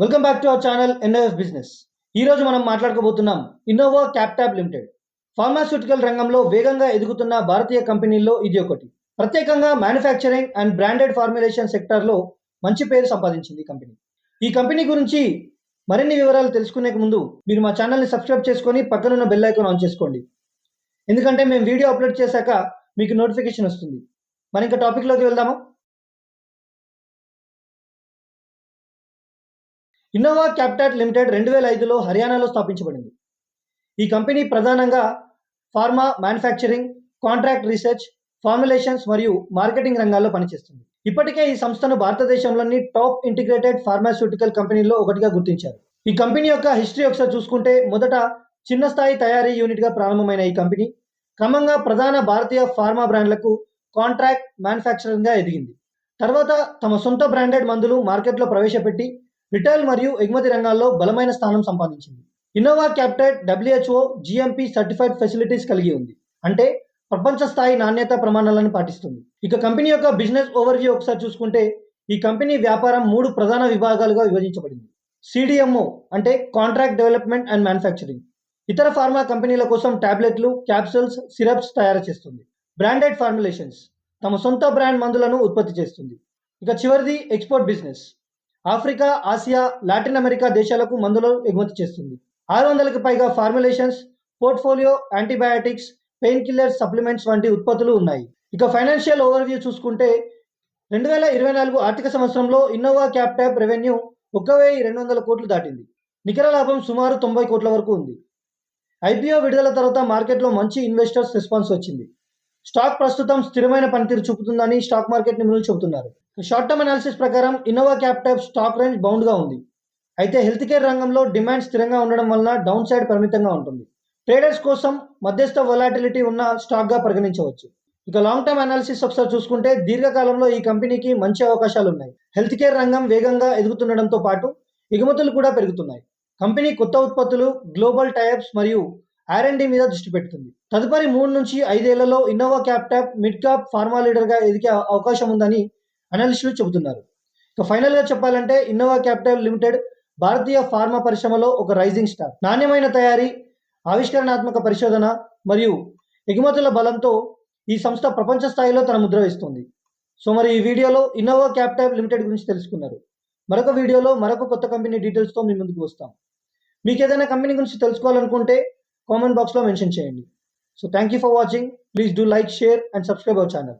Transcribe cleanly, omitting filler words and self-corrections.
Welcome back to our channel NF business. ఈ రోజు మనం మాట్లాడుకోబోతున్నాం ఇన్నోవా క్యాప్టాబ్ లిమిటెడ్. ఫార్మాస్యూటికల్ రంగంలో వేగంగా ఎదుగుతున్న భారతీయ కంపెనీల్లో ఇది ఒకటి. ప్రత్యేకంగా మ్యానుఫ్యాక్చరింగ్ అండ్ బ్రాండెడ్ ఫార్ములేషన్ సెక్టార్లో మంచి పేరు సంపాదించింది ఈ కంపెనీ. ఈ కంపెనీ గురించి మరిన్ని వివరాలు తెలుసుకునే ముందు మీరు మా ఛానల్ని సబ్స్క్రైబ్ చేసుకొని పక్కనున్న బెల్ ఐకాన్ ఆన్ చేసుకోండి. ఎందుకంటే మేము వీడియో అప్లోడ్ చేశాక మీకు నోటిఫికేషన్ వస్తుంది. మరి ఇంకా టాపిక్లోకి వెళ్దామా? ఇన్నోవా క్యాప్టాట్ లిమిటెడ్ 2005లో హర్యానాలో స్థాపించబడింది. ఈ కంపెనీ ప్రధానంగా pharma manufacturing, contract research, formulations మరియు మార్కెటింగ్ రంగాల్లో పనిచేస్తుంది. ఇప్పటికే ఈ సంస్థను భారతదేశంలోని టాప్ ఇంటిగ్రేటెడ్ ఫార్మాస్యూటికల్ కంపెనీల్లో ఒకటిగా గుర్తించారు. ఈ కంపెనీ యొక్క హిస్టరీ ఒకసారి చూసుకుంటే మొదట చిన్న స్థాయి తయారీ యూనిట్గా ప్రారంభమైన ఈ కంపెనీ క్రమంగా ప్రధాన భారతీయ ఫార్మా బ్రాండ్లకు కాంట్రాక్ట్ మ్యానుఫ్యాక్చరింగ్గా ఎదిగింది. తర్వాత తమ సొంత బ్రాండెడ్ మందులు మార్కెట్లో ప్రవేశపెట్టి రిటైల్ మరియు ఎగుమతి రంగాల్లో బలమైన స్థానం సంపాదించింది. Innova Captab WHO GMP certified facilities కలిగి ఉంది. అంటే ప్రపంచ స్థాయి నాణ్యత ప్రమాణాలను పాటిస్తుంది. ఇక కంపెనీ యొక్క బిజినెస్ ఓవర్వ్యూ ఒకసారి చూసుకుంటే ఈ కంపెనీ వ్యాపారం 3 ప్రధాన విభాగాలుగా విభజించబడింది. CDMO అంటే కాంట్రాక్ట్ డెవలప్మెంట్ అండ్ మ్యానుఫ్యాక్చరింగ్, ఇతర ఫార్మా కంపెనీల కోసం టాబ్లెట్లు, క్యాప్సూల్స్, సిరప్స్ తయారు చేస్తుంది. బ్రాండెడ్ ఫార్ములేషన్స్ తమ సొంత బ్రాండ్ మందులను ఉత్పత్తి చేస్తుంది. ఇక చివరిది export business, Africa, Asia, Latin America దేశాలకు మందులు ఎగుమతి చేస్తుంది. 600కి పైగా formulations, portfolio, antibiotics, pain killers, supplements వంటి ఉత్పత్తులు ఉన్నాయి. ఇక ఫైనాన్షియల్ ఓవర్వ్యూ చూసుకుంటే 2024 ఆర్థిక సంవత్సరంలో ఇన్నోవా క్యాప్టాబ్ రెవెన్యూ 1200 కోట్లు దాటింది. నికర లాభం సుమారు 90 కోట్ల వరకు ఉంది. IPO విడుదల తర్వాత మార్కెట్లో మంచి ఇన్వెస్టర్స్ రెస్పాన్స్ వచ్చింది. స్టాక్ ప్రస్తుతం స్థిరమైన పనితీరు చూపుతుందని స్టాక్ మార్కెట్ నిపుణులు చెబుతున్నారు. షార్ట్ టర్మ్ అనాలిసిస్ ప్రకారం ఇన్నోవా క్యాప్టాబ్ స్టాక్ రేంజ్ బౌండ్గా ఉంది. అయితే హెల్త్ కేర్ రంగంలో డిమాండ్ స్థిరంగా ఉండడం వలన డౌన్ సైడ్ పరిమితంగా ఉంటుంది. ట్రేడర్స్ కోసం మధ్యస్థ వొలాటిలిటీ ఉన్న స్టాక్గా పరిగణించవచ్చు. ఇక లాంగ్ టర్మ్ అనాలిసిస్ ఒకసారి చూసుకుంటే దీర్ఘకాలంలో ఈ కంపెనీకి మంచి అవకాశాలు ఉన్నాయి. హెల్త్ కేర్ రంగం వేగంగా ఎదుగుతుండడంతో పాటు ఎగుమతులు కూడా పెరుగుతున్నాయి. కంపెనీ కొత్త ఉత్పత్తులు, గ్లోబల్ టైప్స్ మరియు R&D మీద దృష్టి పెడుతుంది. తదుపరి 3 నుంచి 5 ఏళ్లలో ఇన్నోవా క్యాప్టాబ్ మిడ్ క్యాప్ ఫార్మా లీడర్గా ఎదిగే అవకాశం ఉందని అనలిస్టులు చెబుతున్నారు. ఇక ఫైనల్గా చెప్పాలంటే ఇన్నోవా క్యాప్టాబ్ లిమిటెడ్ భారతీయ ఫార్మా పరిశ్రమలో ఒక రైజింగ్ స్టార్. నాణ్యమైన తయారీ, ఆవిష్కరణాత్మక పరిశోధన మరియు ఎగుమతుల బలంతో ఈ సంస్థ ప్రపంచ స్థాయిలో తన ముద్ర వేస్తుంది. సో మరి ఈ వీడియోలో ఇన్నోవా క్యాప్టాబ్ లిమిటెడ్ గురించి తెలుసుకున్నారు. మరొక వీడియోలో మరొక కొత్త కంపెనీ డీటెయిల్స్తో మీ ముందుకు వస్తాం. మీకు ఏదైనా కంపెనీ గురించి తెలుసుకోవాలనుకుంటే కామెంట్ బాక్స్లో మెన్షన్ చేయండి. So thank you for watching. Please do like, share and subscribe our channel.